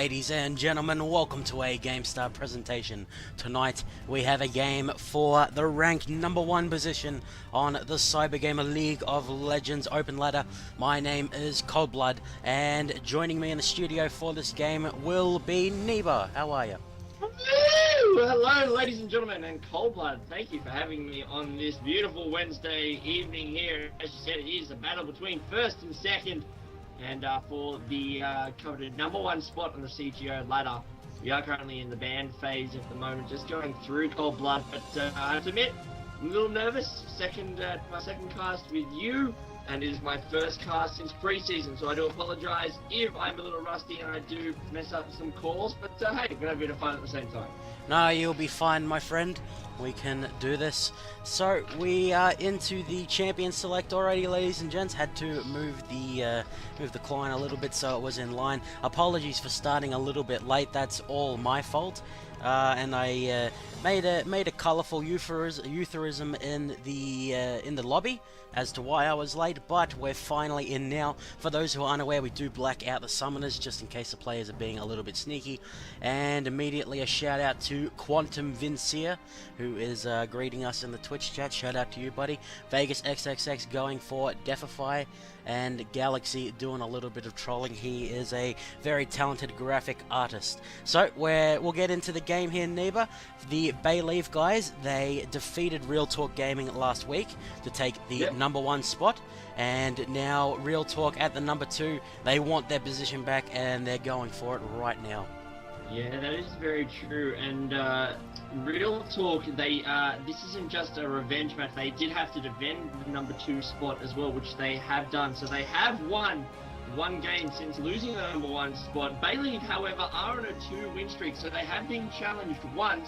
Ladies and gentlemen, welcome to a GameStar presentation. Tonight we have a game for the ranked #1 position on the Cybergamer League of Legends Open Ladder. My name is Coldblood, and joining me in the studio for this game will be Neba. How are you? Hello, ladies and gentlemen, and Coldblood. Thank you for having me on this beautiful Wednesday evening here. As you said, it is a battle between first and second. And for the coveted #1 spot on the CGO ladder, we are currently in the ban phase at the moment, just going through Coldblood. But I have to admit, I'm a little nervous. My second cast with you, and it is my first cast since pre-season, so I do apologise if I'm a little rusty and I do mess up some calls. But hey, we're gonna have a bit of fun at the same time. No, you'll be fine, my friend. We can do this. So we are into the champion select already, ladies and gents. Had to move the client a little bit so it was in line. Apologies for starting a little bit late. That's all my fault. And I made a colourful euphemism in the lobby as to why I was late, but we're finally in now. For those who are unaware, we do black out the summoners just in case the players are being a little bit sneaky. And immediately a shout out to Quantum Vincier, who is greeting us in the Twitch chat. Shout out to you, buddy. Vegas XXX going for Deathify, and Galaxy doing a little bit of trolling. He is a very talented graphic artist. So we'll get into the game here, Neba. The Baylieve guys, they defeated Real Talk Gaming last week to take the #1 spot, and now Real Talk at the #2. They want their position back, and they're going for it right now. Yeah, that is very true. And Real Talk, this isn't just a revenge match. They did have to defend the #2 spot as well, which they have done. So they have won one game since losing the #1 spot. Baylieve, however, are on a 2-win streak, so they have been challenged once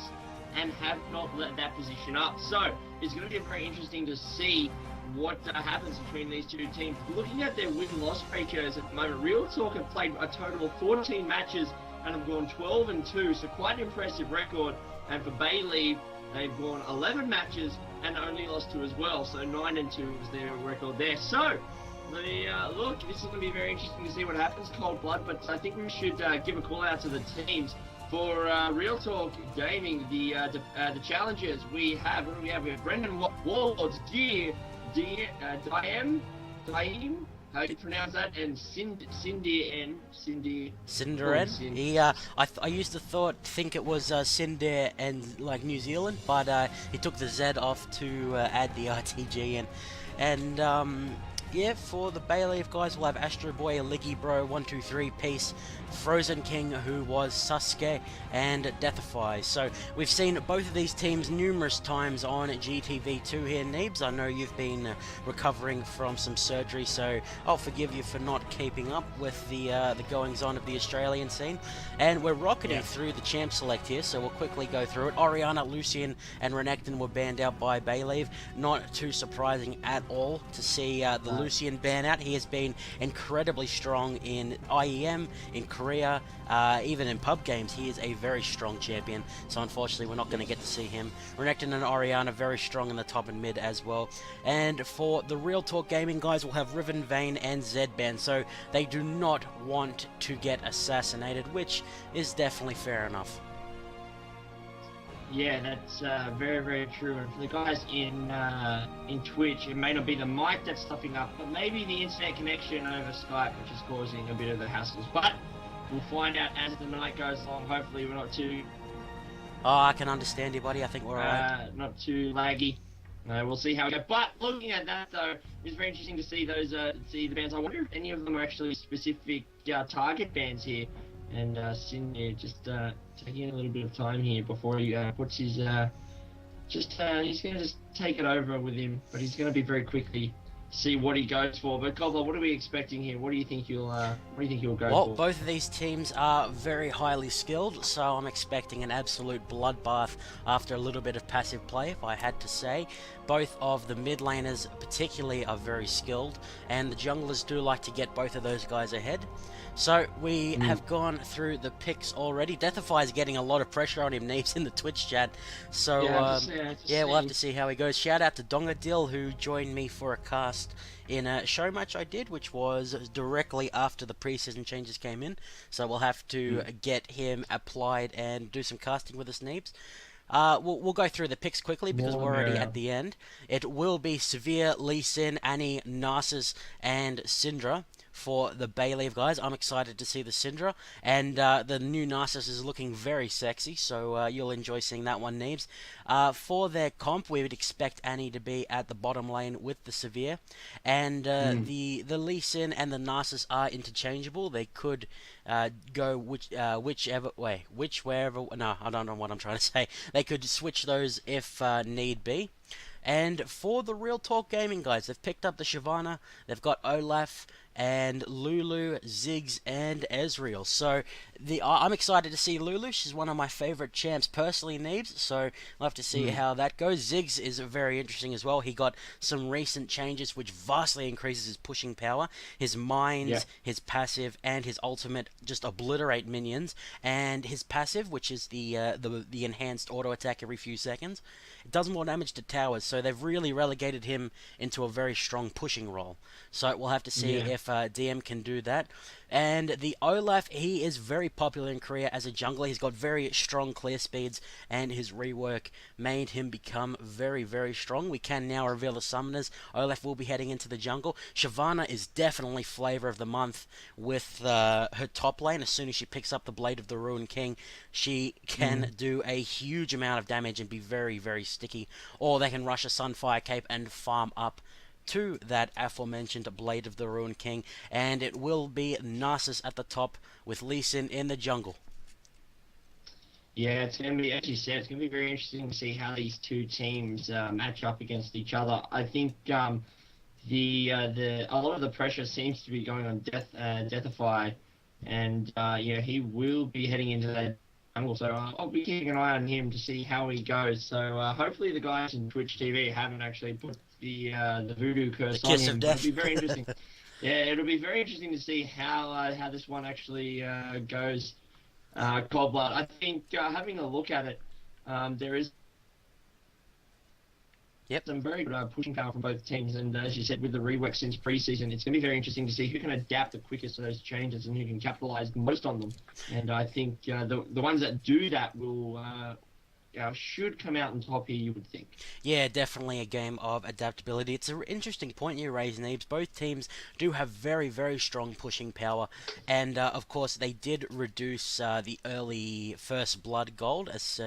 and have not let that position up. So it's going to be very interesting to see what happens between these two teams. Looking at their win-loss ratios at the moment, Real Talk have played a total of 14 matches and have gone 12-2, so quite an impressive record. And for Baylieve, they've gone 11 matches and only lost 2 as well, so 9-2 was their record there. So, look, this is going to be very interesting to see what happens, Coldblood, but I think we should give a call out to the teams. For Real Talk Gaming, the challengers, we have Brendan Ward's Diem, how do you pronounce that? And Cindy N. I used to think it was Cinder and like New Zealand, but he took the Z off to add the RTG in. And yeah, for the Baylieve guys, we'll have Astro Boy, Liggy Bro, 123 Peace, Frozenking, who was Sasuke, and Deathify. So we've seen both of these teams numerous times on GTV2 here, Neebs. I know you've been recovering from some surgery, so I'll forgive you for not keeping up with the goings-on of the Australian scene. And we're rocketing through the champ select here, so we'll quickly go through it. Oriana, Lucian, and Renekton were banned out by Baylieve. Not too surprising at all to see the Lucian ban out. He has been incredibly strong in IEM, in Korea, even in pub games. He is a very strong champion, so unfortunately we're not going to get to see him. Renekton and Oriana very strong in the top and mid as well. And for the Real Talk Gaming guys, we'll have Riven, Vayne, and Zed ban, so they do not want to get assassinated, which is definitely fair enough. Yeah, that's very, very true. And for the guys in Twitch, it may not be the mic that's stuffing up, but maybe the internet connection over Skype, which is causing a bit of the hassles. But we'll find out as the night goes along. Hopefully we're not too... Oh, I can understand you, buddy. I think we're alright. Not too laggy. No, we'll see how we go. But looking at that, though, it's very interesting to see those the bans. I wonder if any of them are actually specific target bans here. And Cindy just taking a little bit of time here before he puts his he's going to just take it over with him, but he's going to be very quickly see what he goes for. But Coldblood, what are we expecting here? What do you think he'll go for? Well, both of these teams are very highly skilled, so I'm expecting an absolute bloodbath after a little bit of passive play, if I had to say. Both of the mid laners particularly are very skilled, and the junglers do like to get both of those guys ahead. So we have gone through the picks already. Deathify is getting a lot of pressure on him, Neeps, in the Twitch chat. So yeah, we'll have to see how he goes. Shout out to Dongadil, who joined me for a cast test in a show match I did, which was directly after the preseason changes came in. So we'll have to get him applied and do some casting with us, Neebs. We'll go through the picks quickly because More we're already merrier. at the end. It will be Severe, Lee Sin, Annie, Narcissus, and Syndra for the Baylieve guys. I'm excited to see the Syndra, and the new Narcissus is looking very sexy, so you'll enjoy seeing that one, Neebs. For their comp, we would expect Annie to be at the bottom lane with the Severe, and the Lee Sin and the Narcissus are interchangeable. They could go whichever way, wherever. No, I don't know what I'm trying to say. They could switch those if need be. And for the Real Talk Gaming guys, they've picked up the Shyvana, they've got Olaf, and Lulu, Ziggs, and Ezreal. So I'm excited to see Lulu. She's one of my favorite champs personally, Neebs. So we'll have to see how that goes. Ziggs is very interesting as well. He got some recent changes which vastly increases his pushing power. His mines, his passive, and his ultimate just obliterate minions. And his passive, which is the enhanced auto attack every few seconds, it does more damage to towers. So they've really relegated him into a very strong pushing role. So we'll have to see if DM can do that. And the Olaf, he is very popular in Korea as a jungler. He's got very strong clear speeds, and his rework made him become very, very strong. We can now reveal the summoners. Olaf will be heading into the jungle. Shyvana is definitely flavor of the month with her top lane. As soon as she picks up the Blade of the Ruined King, she can do a huge amount of damage and be very, very sticky. Or they can rush a Sunfire Cape and farm up to that aforementioned Blade of the Ruined King, and it will be Narcissus at the top with Lee Sin in the jungle. Yeah, it's going to be, as you said, it's going to be very interesting to see how these two teams match up against each other. I think a lot of the pressure seems to be going on Deathify, and he will be heading into that jungle, so I'll be keeping an eye on him to see how he goes. So hopefully the guys in Twitch TV haven't actually put the voodoo curse on him. It'll be very interesting. Yeah, it'll be very interesting to see how this one actually goes. Cold Blood. I think having a look at it, there is some very good pushing power from both teams, and as you said, with the rework since preseason, it's going to be very interesting to see who can adapt the quickest to those changes and who can capitalize most on them. And I think the ones that do that will should come out on top here, you would think. Yeah, definitely a game of adaptability. It's an interesting point you raise, Neebs. Both teams do have very, very strong pushing power, and of course they did reduce the early first blood gold as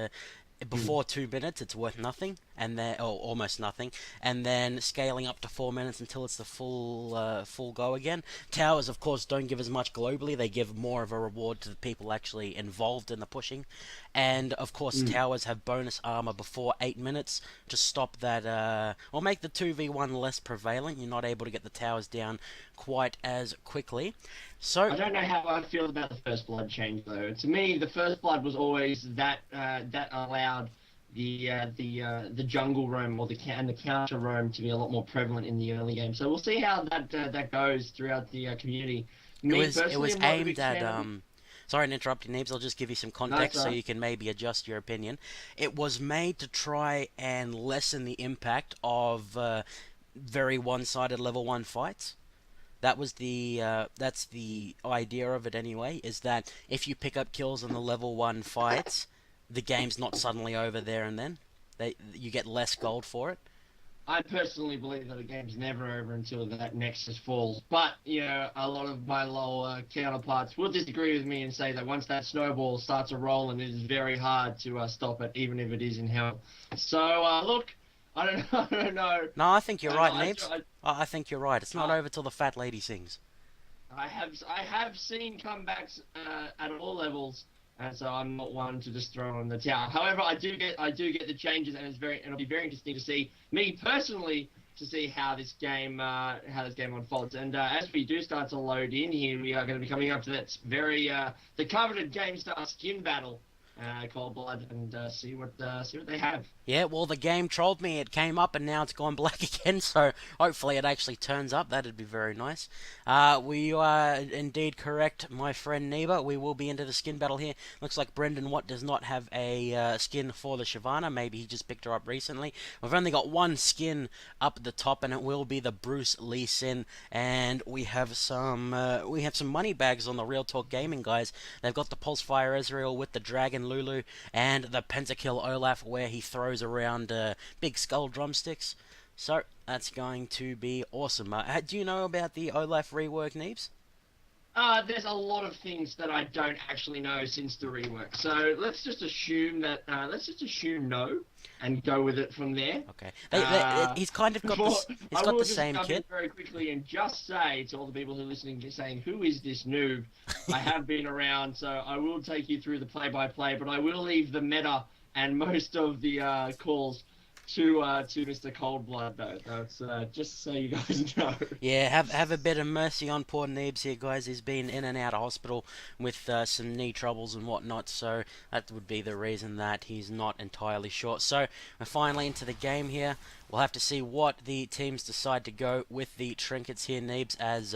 before 2 minutes it's worth nothing, and then almost nothing, and then scaling up to 4 minutes until it's the full go again. Towers, of course, don't give as much globally. They give more of a reward to the people actually involved in the pushing, and of course towers have bonus armor before 8 minutes to stop that or make the 2v1 less prevalent. You're not able to get the towers down quite as quickly. So I don't know how I feel about the first blood change though. To me, the first blood was always that allowed the jungle roam and the counter roam to be a lot more prevalent in the early game. So we'll see how that goes throughout the community. It was aimed at sorry to interrupt you, Neebs. I'll just give you some context so you can maybe adjust your opinion. It was made to try and lessen the impact of very one-sided level 1 fights. That was that's the idea of it anyway, is that if you pick up kills in the level 1 fights, the game's not suddenly over there and then. You get less gold for it. I personally believe that the game's never over until that Nexus falls. But, a lot of my LoL counterparts will disagree with me and say that once that snowball starts to roll, and it is very hard to stop it, even if it is in hell. So, look, I don't know. No, I think you're right, Neebs. I think you're right. It's not over till the fat lady sings. I have seen comebacks at all levels, and so I'm not one to just throw on the towel. However, I do get the changes, and it'll be very interesting to see me personally to see how this game unfolds. And as we do start to load in here, we are going to be coming up to that very the coveted GameStar skin battle. Cold Blood, and see what they have. Yeah, well, the game trolled me. It came up and now it's gone black again, so hopefully it actually turns up. That'd be very nice. We are indeed correct, my friend Neba. We will be into the skin battle here. Looks like Brendan Watt does not have a skin for the Shyvana. Maybe he just picked her up recently. We've only got one skin up at the top, and it will be the Bruce Lee Sin. And we have some money bags on the Real Talk Gaming guys. They've got the Pulsefire Ezreal with the Dragon Lulu and the Pentakill Olaf, where he throws around big skull drumsticks. So that's going to be awesome. Do you know about the Olaf rework, Neebs? There's a lot of things that I don't actually know since the rework. So let's just assume that no, and go with it from there. Okay. He's kind of got the same kit. Very quickly and just say to all the people who are listening, saying, "Who is this noob?" I have been around, so I will take you through the play-by-play, but I will leave the meta and most of the calls to Mr. Coldblood, though. That's just so you guys know. Yeah, have a bit of mercy on poor Neebs here, guys. He's been in and out of hospital with some knee troubles and whatnot, so that would be the reason that he's not entirely sure. So we're finally into the game here. We'll have to see what the teams decide to go with the trinkets here, Neebs, as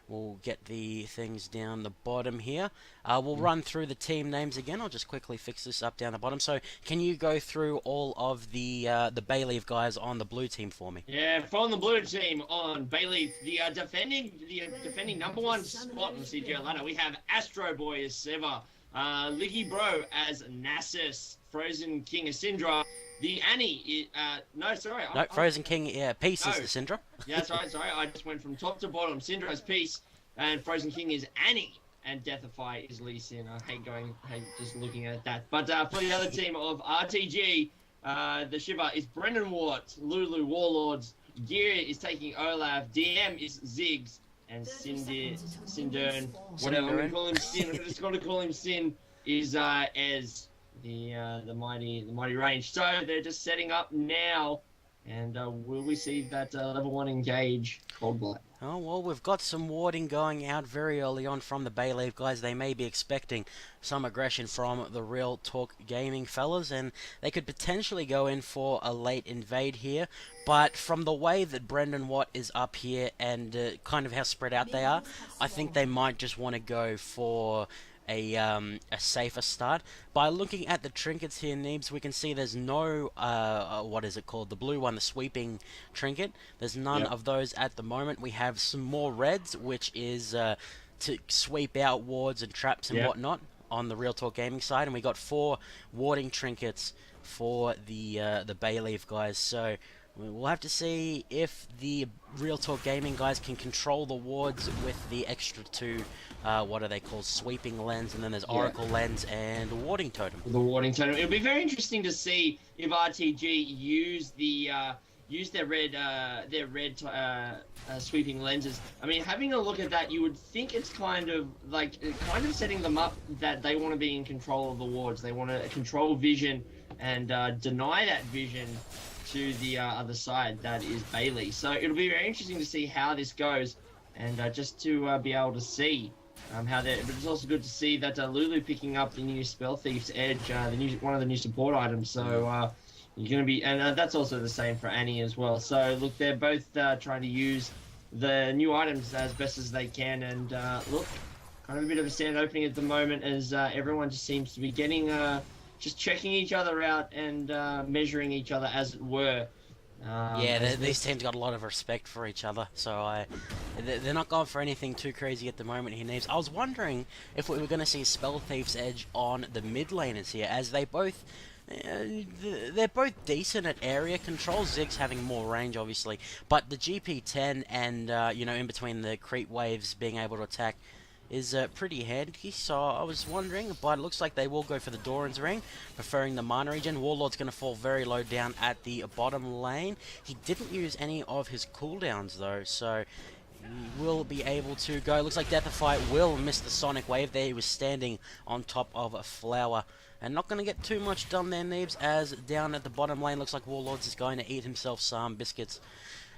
we'll get the things down the bottom here. We'll run through the team names again. I'll just quickly fix this up down the bottom. So, can you go through all of the Baylieve guys on the blue team for me? Yeah, from the blue team on Baylieve, the defending #1 spot in the CGL ladder, we have Astro Boy as Seva, Liggy Bro as Nasus, Frozenking as Syndra. The Annie, Frozenking, yeah, Peace is the Syndra. Yeah, that's right, sorry. I just went from top to bottom. Syndra's Peace, and Frozenking is Annie, and Deathify is Lee Sin. I hate just looking at that. But for the other team of RTG, the Shiva is Brendan Watt, Lulu Warlords, Gear is taking Olaf, DM is Ziggs, and Sindern, whatever we call him, Sin. We're just going to call him Sin, is Ez. The mighty range. So they're just setting up now, and will we see that level 1 engage Coldblood? Oh, well, we've got some warding going out very early on from the Baylieve guys. They may be expecting some aggression from the Real Talk Gaming fellas, and they could potentially go in for a late invade here. But from the way that Brendan Watt is up here and kind of how spread out they are, I think they might just want to go for a safer start. By looking at the trinkets here, Neebs, we can see there's no, what is it called, the blue one, the sweeping trinket. There's none of those at the moment. We have some more reds, which is to sweep out wards and traps and whatnot on the Real Talk Gaming side, and we got 4 warding trinkets for the Baylieve guys. So we'll have to see if the Real Talk Gaming guys can control the wards with the extra 2, what are they called, sweeping lens, and then there's Oracle lens and the warding totem. The warding totem. It'll be very interesting to see if RTG use their red sweeping lenses. I mean, having a look at that, you would think it's kind of setting them up that they want to be in control of the wards. They want to control vision and deny that vision to the other side, that is Baylieve. So it'll be very interesting to see how this goes, and just to be able to see how that. But it's also good to see that Lulu picking up the new Spell Thief's Edge, one of the new support items. So you're going to be, and that's also the same for Annie as well. So look, they're both trying to use the new items as best as they can, and look, kind of a bit of a stand opening at the moment as everyone just seems to be getting. Just checking each other out and measuring each other, as it were. These teams got a lot of respect for each other, so they're not going for anything too crazy at the moment here, Neves. I was wondering if we were going to see Spell Thief's Edge on the mid laners here, as they're both decent at area control. Ziggs having more range, obviously, but the GP10 and in between the creep waves being able to attack is pretty handy, so I was wondering, but it looks like they will go for the Doran's Ring, preferring the mana regen. Warlord's going to fall very low down at the bottom lane. He didn't use any of his cooldowns though, so he will be able to go. Looks like Deathify will miss the Sonic Wave there. He was standing on top of a flower. And not going to get too much done there, Neebs, as down at the bottom lane looks like Warlords is going to eat himself some biscuits.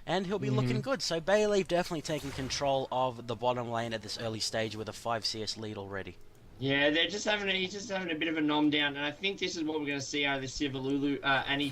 And he'll be looking good. So Baylieve definitely taking control of the bottom lane at this early stage with a 5 CS lead already. Yeah, he's just having a bit of a nom down, and I think this is what we're going to see out of this Siva Lulu Annie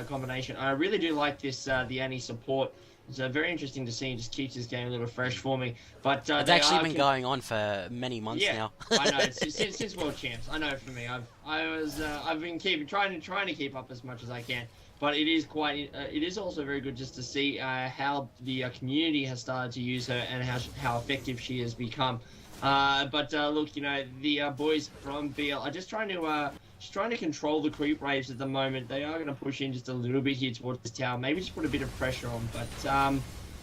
combination. I really do like this the Annie support. It's very interesting to see. It just keeps this game a little fresh for me. But It's they actually are been going on for many months yeah, now. I know. Since World Champs, I know for me. I've been trying to keep up as much as I can. But it is it is also very good just to see how the community has started to use her and how effective she has become. But look, you know, the boys from BL are just trying to control the creep waves at the moment. They are going to push in just a little bit here towards this tower, maybe just put a bit of pressure on. But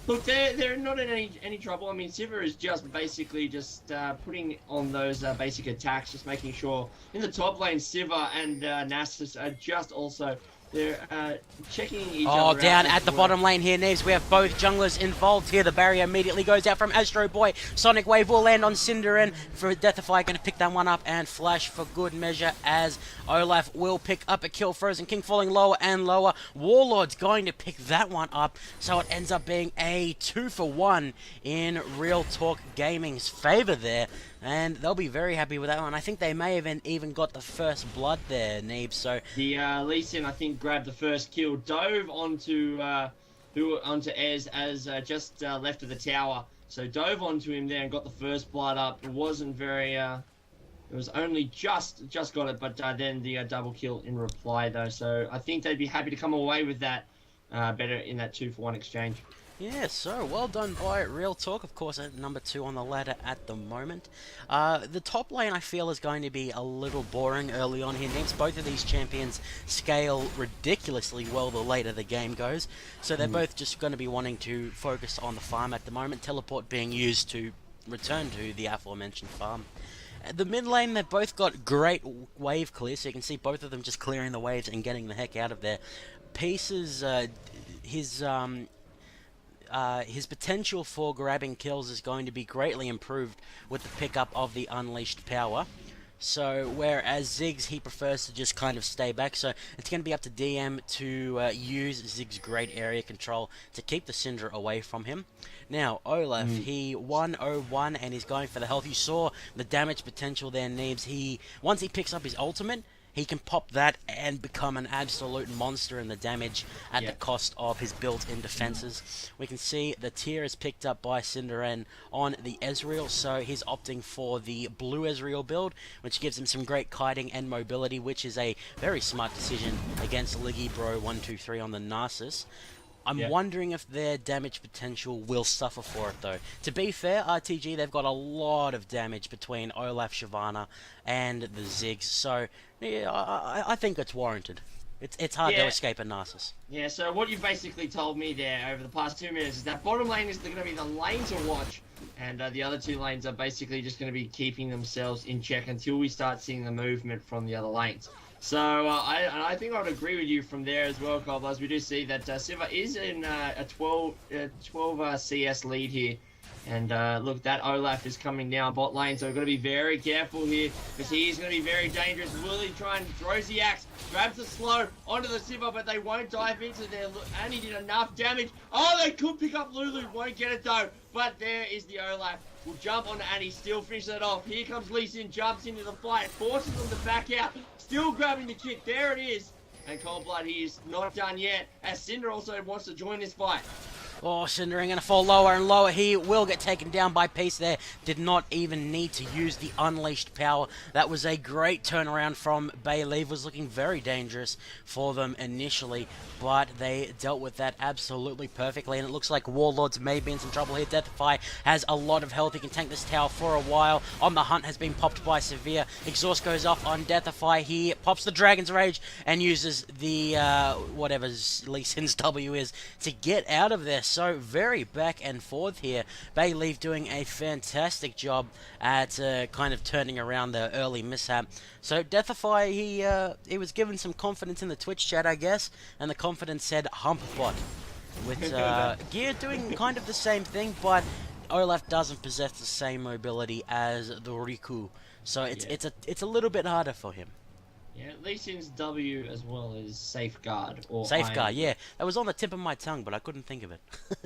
look, they're not in any trouble. I mean, Siva is just basically just putting on those basic attacks, just making sure in the top lane, Siva and Nasus are just also. They're checking each other out. Oh, down at the bottom lane here, Neves. We have both junglers involved here. The barrier immediately goes out from Astro Boy. Sonic Wave will land on Cinderin for Deathify. Going to pick that one up and flash for good measure as Olaf will pick up a kill. Frozenking falling lower and lower. Warlord's going to pick that one up. So it ends up being a 2-for-1 in Real Talk Gaming's favor there. And they'll be very happy with that one. I think they may have even got the first blood there, Neeb. So the Lee Sin, I think, grabbed the first kill, dove onto Ez as just left of the tower. So dove onto him there and got the first blood up. It wasn't very. It was only just got it, but then the double kill in reply though. So I think they'd be happy to come away with that better in that 2-for-1 exchange. yeah, so well done by Real Talk, of course, at number 2 on the ladder at the moment. The top lane, I feel, is going to be a little boring early on here. Next, both of these champions scale ridiculously well the later the game goes, so they're both just going to be wanting to focus on the farm at the moment, teleport being used to return to the aforementioned farm. The mid lane, they've both got great wave clear, so you can see both of them just clearing the waves and getting the heck out of there. Peace's, his potential for grabbing kills is going to be greatly improved with the pickup of the unleashed power. So, whereas Ziggs, he prefers to just kind of stay back, so it's going to be up to DM to use Ziggs' great area control to keep the Syndra away from him. Now, Olaf, he 1-0-1 and he's going for the health. You saw the damage potential there, Neebs. Once he picks up his ultimate, he can pop that and become an absolute monster in the damage at the cost of his built-in defenses. We can see the tier is picked up by Cinderin on the Ezreal, so he's opting for the blue Ezreal build, which gives him some great kiting and mobility, which is a very smart decision against Liggy Bro 123 on the Narcissus. I'm wondering if their damage potential will suffer for it, though. To be fair, RTG, they've got a lot of damage between Olaf, Shyvana, and the Ziggs, so yeah, I think it's warranted. It's hard to escape a Narcissus. Yeah, so what you've basically told me there over the past 2 minutes is that bottom lane is going to be the lane to watch, and the other 2 lanes are basically just going to be keeping themselves in check until we start seeing the movement from the other lanes. So I think I would agree with you from there as well, Cobb, as we do see that Siva is in a 12 CS lead here. And look, that Olaf is coming down bot lane, so we've got to be very careful here, because he's going to be very dangerous. Willie trying to throw the axe, grabs the slow onto the Siva, but they won't dive into there. Look, and he did enough damage. Oh, they could pick up Lulu, won't get it though. But there is the Olaf. Will jump on Annie, still finishes it off. Here comes Lee Sin, jumps into the fight, forces them to back out, still grabbing the kick. There it is. And Cold Blood, he is not done yet, as Cinder also wants to join this fight. Oh, Cinderin going to fall lower and lower. He will get taken down by Peace there. Did not even need to use the unleashed power. That was a great turnaround from Baylieve. Was looking very dangerous for them initially, but they dealt with that absolutely perfectly. And it looks like Warlords may be in some trouble here. Deathify has a lot of health. He can tank this tower for a while. On the Hunt has been popped by Severe. Exhaust goes off on Deathify. He pops the Dragon's Rage and uses the whatever Lee Sin's W is to get out of there. So very back and forth here. Bayleave doing a fantastic job at kind of turning around the early mishap. So Deathify, he was given some confidence in the Twitch chat, I guess, and the confidence said Humpbot. With Gear doing kind of the same thing, but Olaf doesn't possess the same mobility as the Riku. So it's a little bit harder for him. Yeah, Lee Sin's W as well as Safeguard or Safeguard, Iron. yeah. That was on the tip of my tongue, but I couldn't think of it.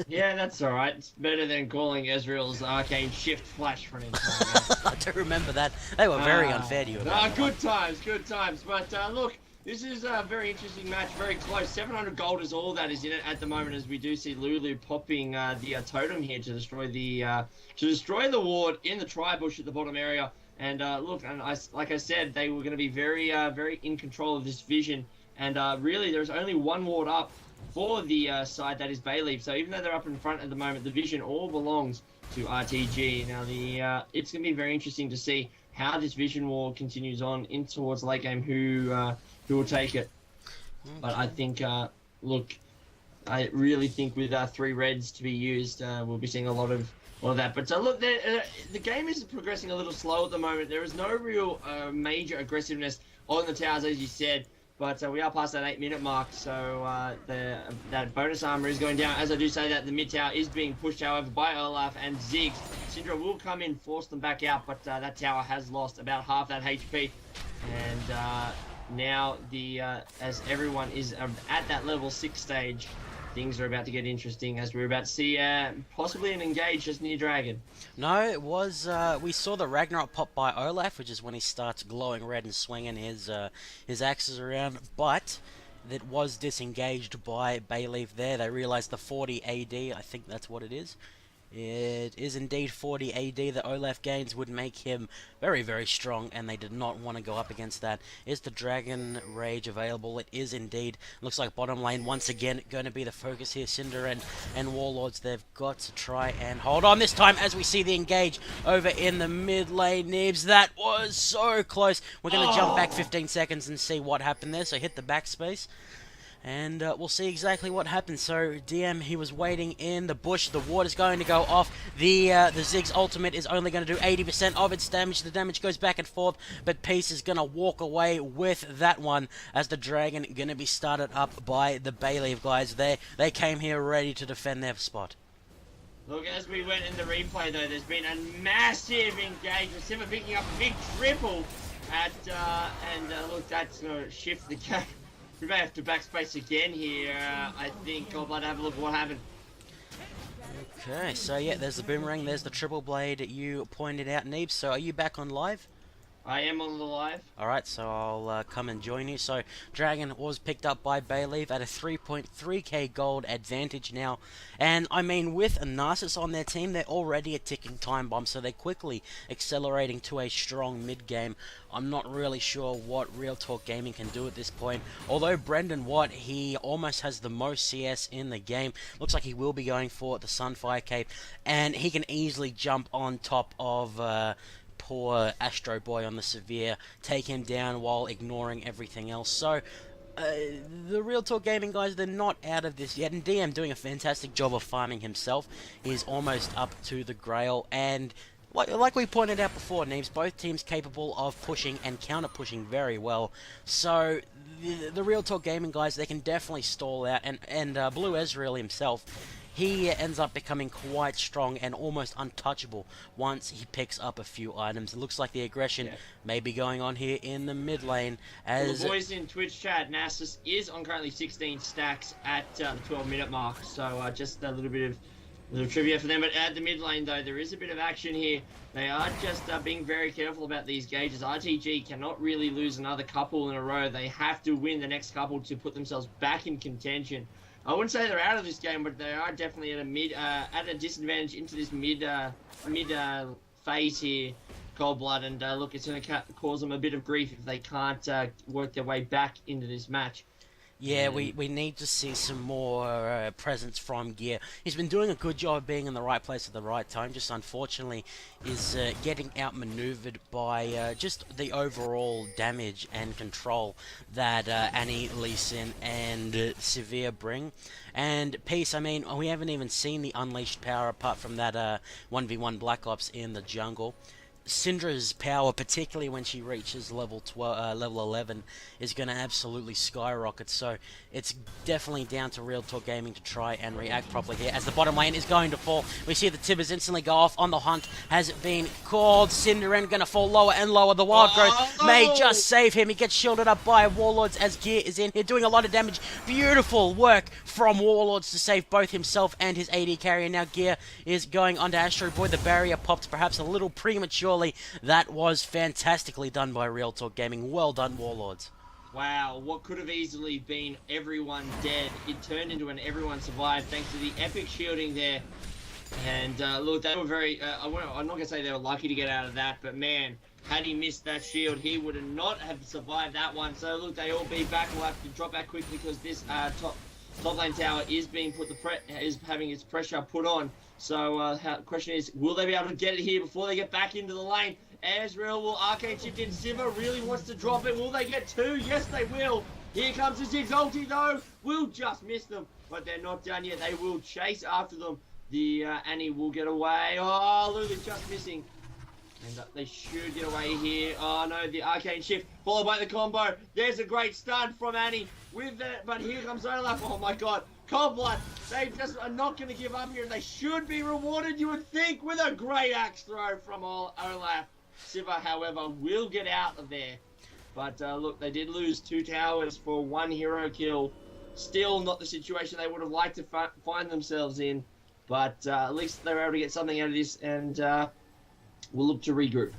Yeah, that's alright. It's better than calling Ezreal's Arcane Shift Flash for an entire game. I do remember that. They were very unfair to you about that good times, good times. But look, this is a very interesting match, very close. 700 gold is all that is in it at the moment, as we do see Lulu popping the totem here to destroy the ward in the tri-bush at the bottom area. And look, and like I said, they were going to be very in control of this vision. And really, there's only one ward up for the side that is Baylieve. So even though they're up in front at the moment, the vision all belongs to RTG. Now it's going to be very interesting to see how this vision war continues on in towards late game. Who will take it? Okay. But I think look, I really think with 3 reds to be used, we'll be seeing a lot of that. But look, the game is progressing a little slow at the moment. There is no real major aggressiveness on the towers, as you said. But we are past that 8-minute mark, so that bonus armor is going down. As I do say that, the mid tower is being pushed, however, by Olaf and Ziggs. Syndra will come in, force them back out, but that tower has lost about half that HP. And now, as everyone is at that level 6 stage, things are about to get interesting, as we're about to see possibly an engage just near Dragon. No, it was, we saw the Ragnarok pop by Olaf, which is when he starts glowing red and swinging his axes around, but it was disengaged by Baylieve there. They realized the 40 AD, I think that's what it is. It is indeed 40 AD that Olaf gains would make him very, very strong, and they did not want to go up against that. Is the Dragon Rage available? It is indeed. Looks like bottom lane once again going to be the focus here. Cinder and Warlords, they've got to try and hold on this time as we see the engage over in the mid lane. Nibs, that was so close. We're going to jump back 15 seconds and see what happened there. So hit the backspace. And we'll see exactly what happens. So DM, he was waiting in the bush. The ward is going to go off. The Ziggs ultimate is only going to do 80% of its damage. The damage goes back and forth, but Peace is going to walk away with that one, as the Dragon going to be started up by the Baylieve guys. They came here ready to defend their spot. Look, as we went in the replay though, there's been a massive engagement. Simba picking up a big triple look, that's going to shift the game. We may have to backspace again here, I think. Oh, but have a look what happened. Okay, so yeah, there's the boomerang, there's the triple blade you pointed out, Neebs. So are you back on live? I am on the live. Alright, so I'll come and join you. So Dragon was picked up by Baylieve at a 3.3k gold advantage now. And I mean, with a Narcissus on their team, they're already a ticking time bomb, so they're quickly accelerating to a strong mid game. I'm not really sure what Real Talk Gaming can do at this point. Although Brendan Watt, he almost has the most CS in the game. Looks like he will be going for the Sunfire Cape, and he can easily jump on top of poor Astro Boy on the Severe, take him down while ignoring everything else. So the Real Talk Gaming guys, they're not out of this yet, and DM doing a fantastic job of farming himself. He's almost up to the Grail, and like we pointed out before, Neebs, both teams capable of pushing and counter-pushing very well. So the Real Talk Gaming guys, they can definitely stall out, and Blue Ezreal himself, he ends up becoming quite strong and almost untouchable once he picks up a few items. It looks like the aggression may be going on here in the mid lane. As the boys in Twitch chat, Nasus is on currently 16 stacks at the 12-minute mark. So just a little bit of trivia for them. But at the mid lane, though, there is a bit of action here. They are just being very careful about these gauges. RTG cannot really lose another couple in a row. They have to win the next couple to put themselves back in contention. I wouldn't say they're out of this game, but they are definitely at a disadvantage into this mid phase here, Cold Blood. And look, it's going to cause them a bit of grief if they can't work their way back into this match. Yeah, we need to see some more presence from Gear. He's been doing a good job of being in the right place at the right time, just unfortunately is getting outmaneuvered by just the overall damage and control that Annie, Lee Sin, and Severe bring. And Peace, I mean, we haven't even seen the unleashed power apart from that 1v1 Black Ops in the jungle. Syndra's power, particularly when she reaches level 12, level 11, is going to absolutely skyrocket. So it's definitely down to Real Talk Gaming to try and react properly here. As the bottom lane is going to fall, we see the Tibbers instantly go off. On the hunt has been called. Synderen going to fall lower and lower. The Wild Growth may just save him. He gets shielded up by Warlords as Gear is in here doing a lot of damage. Beautiful work from Warlords to save both himself and his AD carrier. Now Gear is going onto Astro Boy. The barrier popped perhaps a little prematurely. That was fantastically done by Real Talk Gaming. Well done, Warlords. Wow, what could have easily been everyone dead, it turned into an everyone survived thanks to the epic shielding there. And look, they were very, I'm not going to say they were lucky to get out of that, but man, had he missed that shield, he would have not have survived that one. So look, they all be back. We'll have to drop back quickly because this top lane tower is being is having its pressure put on. So the question is, will they be able to get it here before they get back into the lane? Ezreal will arcane shift in. Sivir really wants to drop it. Will they get two? Yes, they will. Here comes the Ziggs ulti though. Will just miss them, but they're not done yet. They will chase after them. The Annie will get away. Oh, Lulu's just missing. And they should get away here. Oh no, the arcane shift followed by the combo. There's a great stun from Annie with that, but here comes Olaf. Oh my god. Cold Blood, they just are not going to give up here. They should be rewarded, you would think, with a great axe throw from Olaf. Sivir, however, will get out of there. But look, they did lose 2 towers for 1 hero kill. Still not the situation they would have liked to find themselves in. But at least they were able to get something out of this, and we'll look to regroup.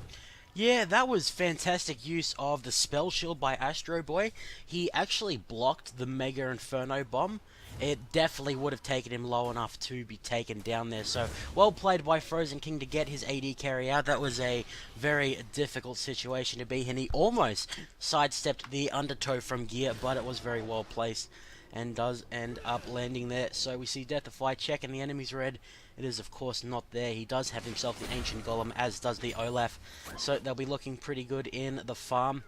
Yeah, that was fantastic use of the spell shield by Astro Boy. He actually blocked the Mega Inferno bomb. It definitely would have taken him low enough to be taken down there. So, well played by Frozenking to get his AD carry out. That was a very difficult situation to be in. He almost sidestepped the undertow from Gear, but it was very well placed and does end up landing there. So we see Deathify checking the enemy's red. It is, of course, not there. He does have himself the Ancient Golem, as does the Olaf. So they'll be looking pretty good in the farm.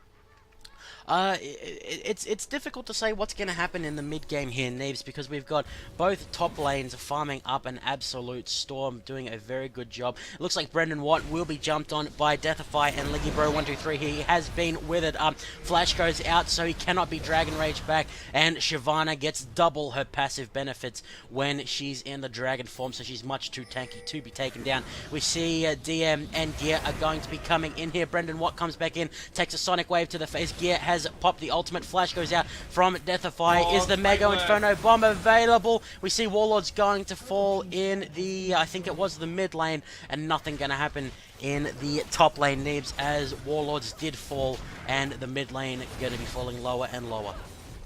It's difficult to say what's going to happen in the mid game here, Neves, because we've got both top lanes farming up an absolute storm, doing a very good job. It looks like Brendan Watt will be jumped on by Deathify and LiggyBro123. He has been withered. Flash goes out, so he cannot be Dragon Rage back, and Shyvana gets double her passive benefits when she's in the dragon form, so she's much too tanky to be taken down. We see DM and Gear are going to be coming in here. Brendan Watt comes back in, takes a Sonic Wave to the face. Gear has popped the ultimate. Flash goes out from Deathify. Is the Mega Inferno bomb available? We see Warlords going to fall in the, I think it was the mid lane, and nothing going to happen in the top lane, Neebs, as Warlords did fall, and the mid lane going to be falling lower and lower.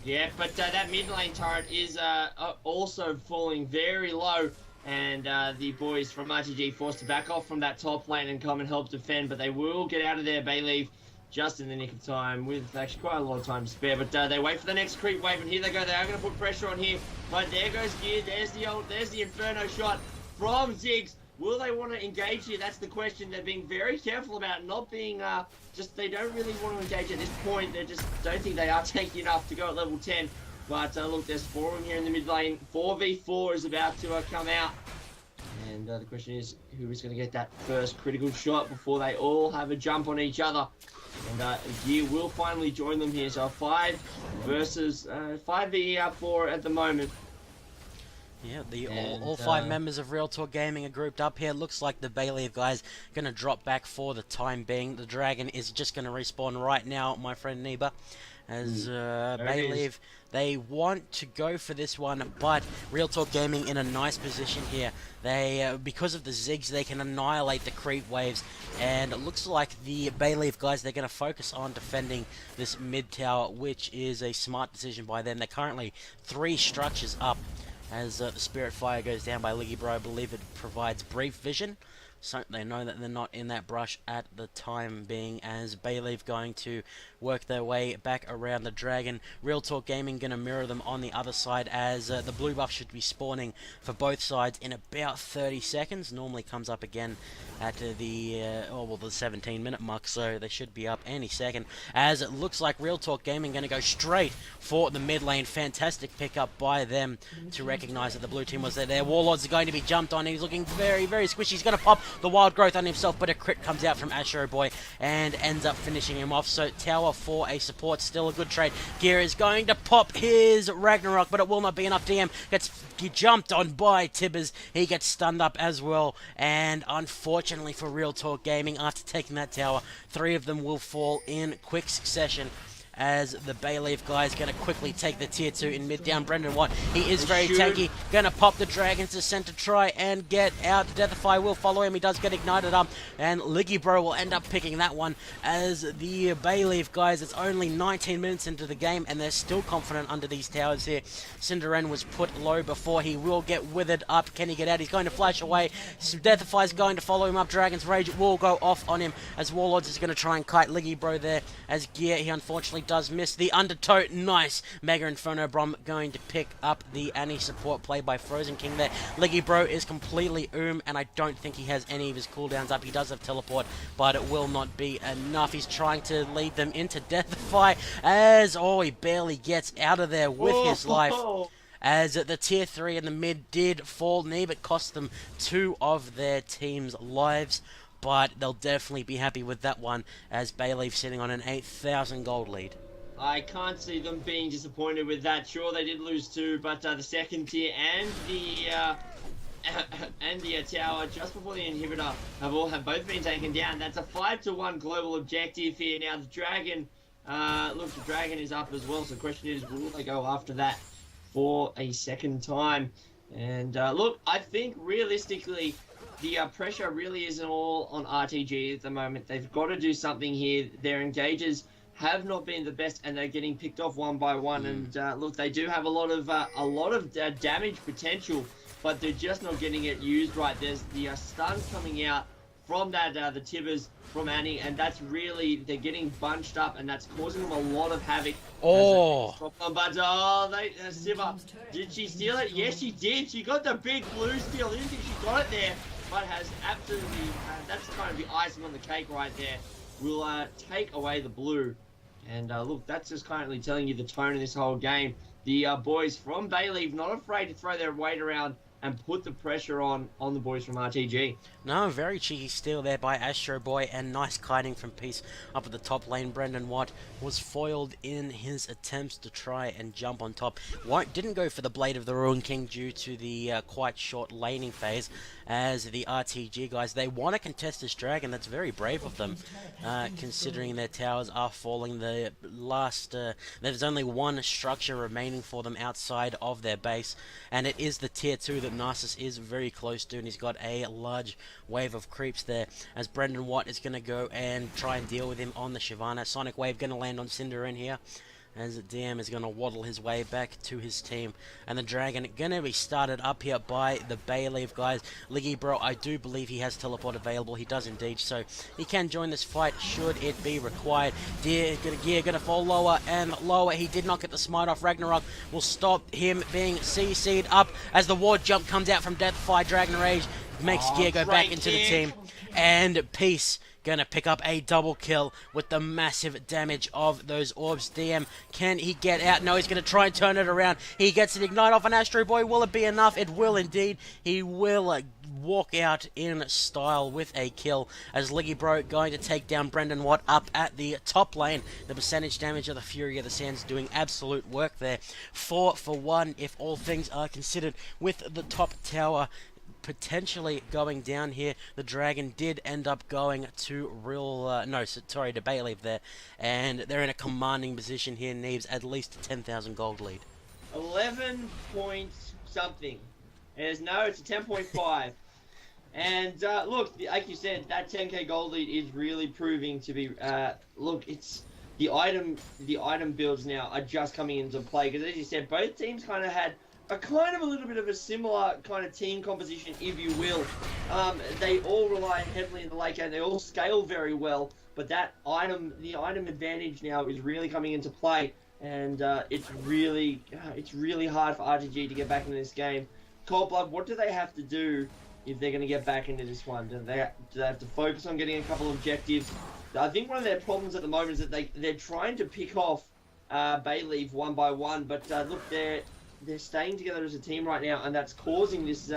Yeah, but that mid lane turret is also falling very low, and the boys from RTG forced to back off from that top lane and come and help defend, but they will get out of there, Baylieve, just in the nick of time, with actually quite a lot of time to spare. But they wait for the next creep wave, and here they go. They are going to put pressure on here. But there goes Gear. There's the Inferno shot from Ziggs. Will they want to engage here? That's the question. They're being very careful about not being they don't really want to engage at this point. They just don't think they are tanky enough to go at level 10. But look, there's 4 of them here in the mid lane. 4v4 is about to come out. And the question is, who is going to get that first critical shot before they all have a jump on each other? And Gear will finally join them here. So 5 versus 5v4 at the moment. Yeah, all 5 members of Real Talk Gaming are grouped up here. Looks like the Baylieve guys going to drop back for the time being. The Dragon is just going to respawn right now, my friend Neba. As Baylieve, they want to go for this one, but Real Talk Gaming in a nice position here. They, because of the Ziggs, they can annihilate the creep waves, and it looks like the Baylieve guys, they're going to focus on defending this mid tower, which is a smart decision by them. They're currently 3 structures up. As the Spirit Fire goes down by LiggyBro, I believe it provides brief vision, so they know that they're not in that brush at the time being, as Baylieve going to work their way back around the Dragon. Real Talk Gaming going to mirror them on the other side, as the blue buff should be spawning for both sides in about 30 seconds. Normally comes up again at the 17-minute mark, so they should be up any second, as it looks like Real Talk Gaming going to go straight for the mid lane. Fantastic pickup by them to recognize that the blue team was there. Their Warlords are going to be jumped on. He's looking very, very squishy. He's going to pop the wild growth on himself, but a crit comes out from Astro Boy and ends up finishing him off. So tower for a support, still a good trade. Gear is going to pop his Ragnarok, but it will not be enough. DM gets jumped on by Tibbers. He gets stunned up as well, and unfortunately for Real Talk Gaming, after taking that tower, 3 of them will fall in quick succession, as the Baylieve guy is going to quickly take the tier 2 in mid down. Brendan Watt, he is very tanky, going to pop the Dragons to center, try and get out. Deathify will follow him, he does get ignited up, and Liggy Bro will end up picking that one, as the Baylieve guys, it's only 19 minutes into the game, and they're still confident under these towers here. Cinderen was put low before, he will get withered up. Can he get out? He's going to flash away. Deathify is going to follow him up. Dragon's Rage will go off on him, as Warlords is going to try and kite Liggy Bro there, as Gear, he unfortunately does miss the undertow. Nice. Mega Inferno Brom going to pick up the Annie support play by Frozenking there. Liggy Bro is completely and I don't think he has any of his cooldowns up. He does have teleport, but it will not be enough. He's trying to lead them into Deathify, as he barely gets out of there with his life, as the tier 3 in the mid did fall. It cost them 2 of their team's lives, but they'll definitely be happy with that one, as Bayleave sitting on an 8,000 gold lead. I can't see them being disappointed with that. Sure, they did lose 2, but the second tier and the tower just before the inhibitor have both been taken down. That's a 5-1 global objective here. Now the dragon, look, the dragon is up as well. So the question is, will they go after that for a second time? And look, I think realistically, the pressure really isn't all on RTG at the moment. They've got to do something here. Their engages have not been the best, and they're getting picked off one by one. And look, they do have a lot of damage potential, but they're just not getting it used right. There's the stuns coming out from that the Tibbers from Annie, and that's really, they're getting bunched up, and that's causing them a lot of havoc. But Sibba, did she steal it? Yes, she did. She got the big blue steal. Didn't think she got it there, but has absolutely. That's kind of the icing on the cake right there. Will take away the blue. And look, that's just currently telling you the tone of this whole game. The boys from Bayleave not afraid to throw their weight around and put the pressure on the boys from RTG. No, very cheeky steal there by Astro Boy, and nice kiting from Peace up at the top lane. Brendan Watt was foiled in his attempts to try and jump on top. Didn't go for the Blade of the Ruin King due to the quite short laning phase, as the RTG guys, they want to contest this dragon. That's very brave of them, considering their towers are falling. The last, there's only one structure remaining for them outside of their base, and it is the tier 2 that Narcissus is very close to, and he's got a large wave of creeps there, as Brendan Watt is going to go and try and deal with him on the Shyvana. Sonic Wave going to land on Cinderen here, as DM is going to waddle his way back to his team, and the dragon going to be started up here by the Bayleave guys. Liggy Bro, I do believe he has teleport available. He does indeed, so he can join this fight should it be required. Gear going to fall lower and lower. He did not get the smite off. Ragnarok will stop him being CC'd up, as the ward jump comes out from Deathify. Dragon Rage makes Gear go back into the team, and Peace gonna pick up a double kill with the massive damage of those orbs. DM, can he get out? No, he's gonna try and turn it around. He gets an ignite off an Astro Boy. Will it be enough? It will indeed. He will walk out in style with a kill, as Liggy Bro going to take down Brendan Watt up at the top lane. The percentage damage of the Fury of the Sands doing absolute work there. 4 for 1 if all things are considered, with the top tower potentially going down here. The dragon did end up going to to Bayleave there, and they're in a commanding position here. Neves at least a 10,000 gold lead. 11 point something. It's a 10.5. And look, like you said, that 10k gold lead is really proving to be. Look, it's the item builds now are just coming into play, because as you said, both teams kind of had a little bit of a similar kind of team composition, if you will. They all rely heavily in the late game. They all scale very well, but the item advantage now is really coming into play, and it's really hard for RTG to get back into this game. Cold Blood, what do they have to do if they're going to get back into this one? Do they have to focus on getting a couple of objectives? I think one of their problems at the moment is that they're trying to pick off Bayleave one by one, but look, they're staying together as a team right now, and that's causing this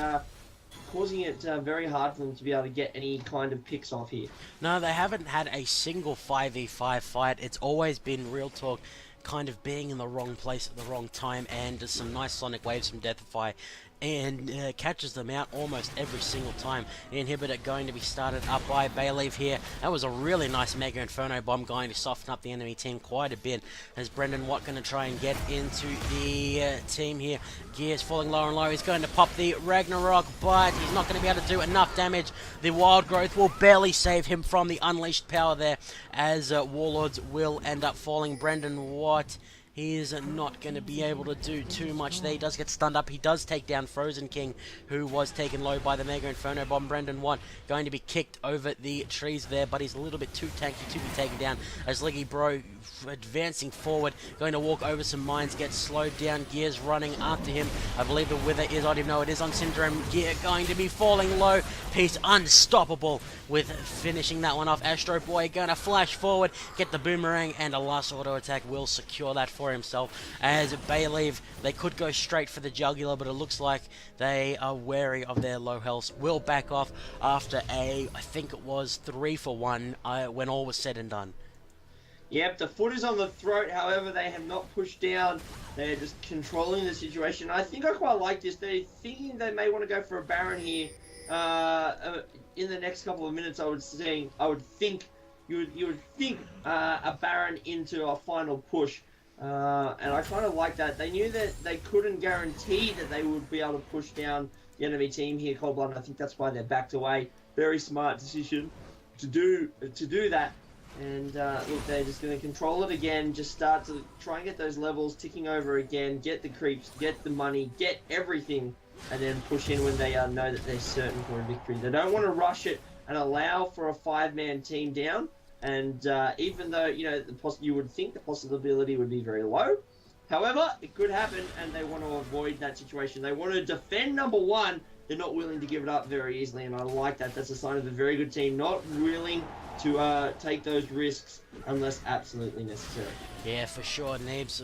causing it very hard for them to be able to get any kind of picks off here. No, they haven't had a single 5v5 fight. It's always been Real Talk kind of being in the wrong place at the wrong time, and just some nice sonic waves from Deathify, and catches them out almost every single time. The inhibitor going to be started up by Baylieve here. That was a really nice Mega Inferno Bomb going to soften up the enemy team quite a bit, as Brendan Watt going to try and get into the team here. Gears falling lower and lower. He's going to pop the Ragnarok, but he's not going to be able to do enough damage. The Wild Growth will barely save him from the unleashed power there, as Warlords will end up falling. Brendan Watt, he is not going to be able to do too much there. He does get stunned up. He does take down Frozenking, who was taken low by the Mega Inferno Bomb. Brendan Watt going to be kicked over the trees there, but he's a little bit too tanky to be taken down, as Liggy Bro advancing forward, going to walk over some mines, gets slowed down. Gears running after him. I believe the Wither is on him. No, it is on Syndrome. Gear going to be falling low. Peace unstoppable with finishing that one off. Astro Boy going to flash forward, get the boomerang, and a last auto attack will secure that for himself. As Baylieve, they could go straight for the jugular, but it looks like they are wary of their low health. Will back off after I think it was 3 for 1 when all was said and done. Yep, the foot is on the throat, however, they have not pushed down. They're just controlling the situation. I think I quite like this. They're thinking they may want to go for a Baron here. In the next couple of minutes, I would think you would think a Baron into a final push. And I kind of like that. They knew that they couldn't guarantee that they would be able to push down the enemy team here, Cold Blood, and I think that's why they're backed away. Very smart decision to do that. And look, they're just going to control it again, just start to try and get those levels ticking over again, get the creeps, get the money, get everything, and then push in when they know that they're certain for a victory. They don't want to rush it and allow for a 5-man team down, and even though, you know, you would think the possibility would be very low, however, it could happen, and they want to avoid that situation. They want to defend number 1. They're not willing to give it up very easily, and I like that. That's a sign of a very good team, not willing to take those risks unless absolutely necessary. Yeah, for sure, Neebs.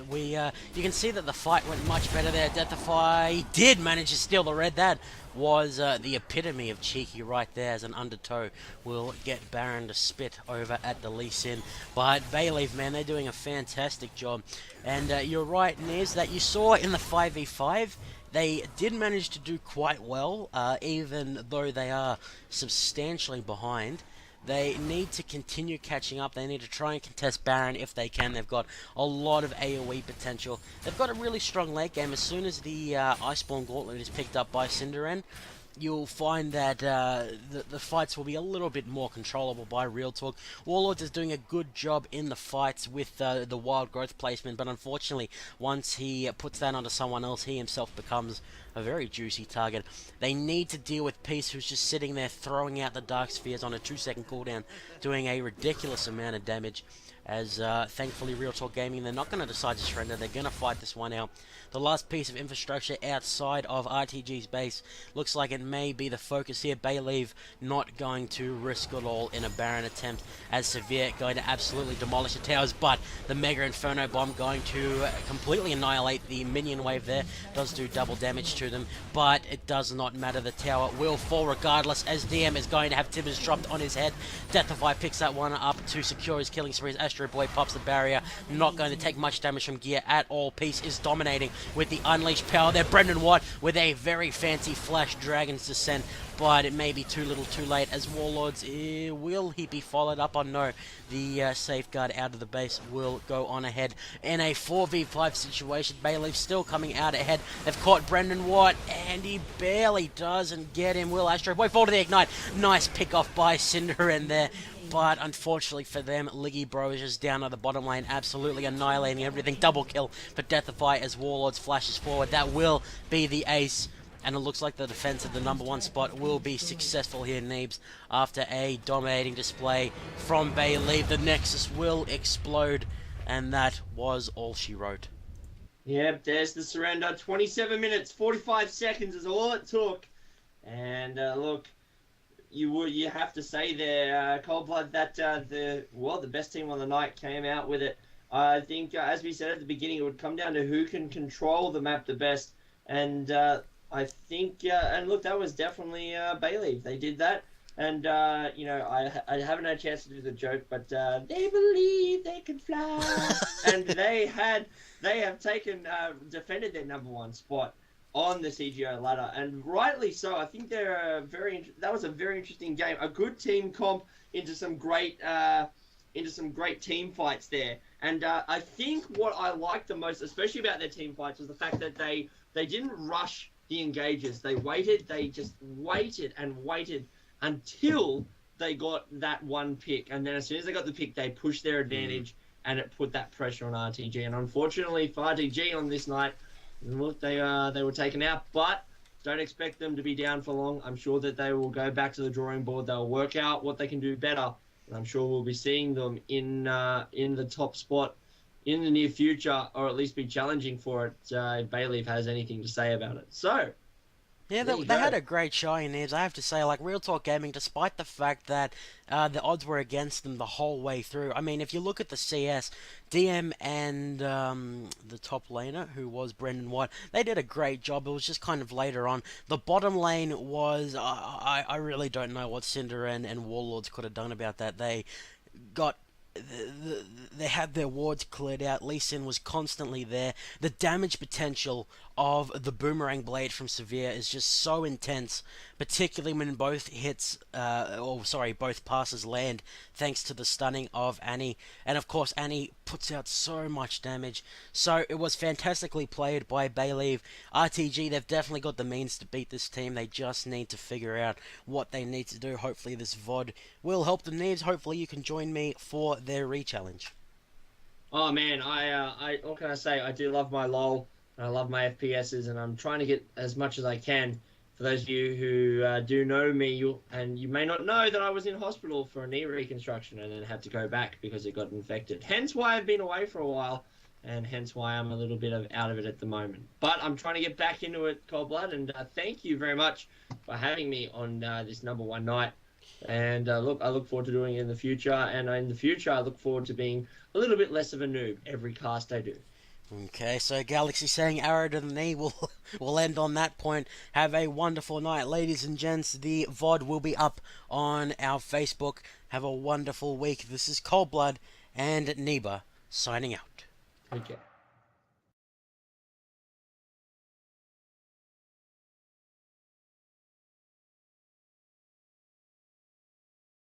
You can see that the fight went much better there. Deathify did manage to steal the red. That was the epitome of cheeky right there, as an undertow will get Baron to spit over at the Lee Sin. But Baylieve, man, they're doing a fantastic job. And you're right, Neebs, that you saw in the 5v5, they did manage to do quite well, even though they are substantially behind. They need to continue catching up. They need to try and contest Baron if they can. They've got a lot of AoE potential. They've got a really strong late game. As soon as the Iceborne Gauntlet is picked up by Cinderan, you'll find that the fights will be a little bit more controllable by Real Talk. Warlords is doing a good job in the fights with the Wild Growth placement, but unfortunately, once he puts that onto someone else, he himself becomes a very juicy target. They need to deal with Peace, who's just sitting there throwing out the Dark Spheres on a 2-second cooldown, doing a ridiculous amount of damage. As thankfully Real Talk Gaming, they're not going to decide to surrender. They're going to fight this one out. The last piece of infrastructure outside of RTG's base looks like it may be the focus here. Baylieve not going to risk it all in a Baron attempt, as Severe going to absolutely demolish the towers, but the Mega Inferno Bomb going to completely annihilate the minion wave there. Does do double damage to them, but it does not matter. The tower will fall regardless, as DM is going to have Tibbers dropped on his head. Deathify picks that one up to secure his killing spree. Astro Boy pops the barrier, not going to take much damage from Gear at all. Peace is dominating with the unleashed power there. Brendan Watt with a very fancy flash Dragon's Descent, but it may be too little too late, as Warlords, will he be followed up on? No. The safeguard out of the base will go on ahead in a 4v5 situation. Baylieve still coming out ahead. They've caught Brendan Watt, and he barely doesn't get him. Will Astro Boy fall to the Ignite? Nice pick off by Cinderan there. But unfortunately for them, Liggy Bro is just down on the bottom lane, absolutely annihilating everything. Double kill for Deathify as Warlords flashes forward. That will be the ace. And it looks like the defense of the number 1 spot will be successful here, Neebs. After a dominating display from Baylieve, the Nexus will explode. And that was all she wrote. Yep, there's the surrender. 27 minutes, 45 seconds is all it took. And look, you have to say there, Cold Blood, that the best team on the night came out with it. I think, as we said at the beginning, it would come down to who can control the map the best. And I think, and look, that was definitely Baylieve. They did that, and I haven't had a chance to do the joke, but they believe they can fly, and they have taken defended their number one spot on the CGO ladder, and rightly so. I think that was a very interesting game, a good team comp into some great team fights there. And I think what I liked the most, especially about their team fights, was the fact that they didn't rush the engages. They waited. They just waited and waited until they got that one pick. And then as soon as they got the pick, they pushed their advantage, and it put that pressure on RTG. And unfortunately for RTG on this night, look, they were taken out. But don't expect them to be down for long. I'm sure that they will go back to the drawing board. They'll work out what they can do better. And I'm sure we'll be seeing them in the top spot in the near future, or at least be challenging for it if Baylieve has anything to say about it. So, yeah, they had a great showing, Nibs. I have to say, like, Real Talk Gaming, despite the fact that the odds were against them the whole way through. I mean, if you look at the CS, DM and the top laner, who was Brendan White, they did a great job. It was just kind of later on. The bottom lane was, I really don't know what Cinder and Warlords could have done about that. They got they had their wards cleared out. Lee Sin was constantly there. The damage potential of the boomerang blade from Severe is just so intense, particularly when both both passes land, thanks to the stunning of Annie. And of course, Annie puts out so much damage. So it was fantastically played by Baylieve. RTG, they've definitely got the means to beat this team. They just need to figure out what they need to do. Hopefully this VOD will help them needs. Hopefully you can join me for their re-challenge. Oh man, I what can I say? I do love my LOL, and I love my FPSs, and I'm trying to get as much as I can. For those of you who do know me, and you may not know that I was in hospital for a knee reconstruction and then had to go back because it got infected. Hence why I've been away for a while, and hence why I'm a little bit out of it at the moment. But I'm trying to get back into it, Cold Blood, and thank you very much for having me on this number one night. And look, I look forward to doing it in the future, and in the future I look forward to being a little bit less of a noob every cast I do. Okay, so Galaxy saying arrow to the knee. We'll end on that point. Have a wonderful night, ladies and gents. The VOD will be up on our Facebook. Have a wonderful week. This is Cold Blood and Neba signing out. Okay.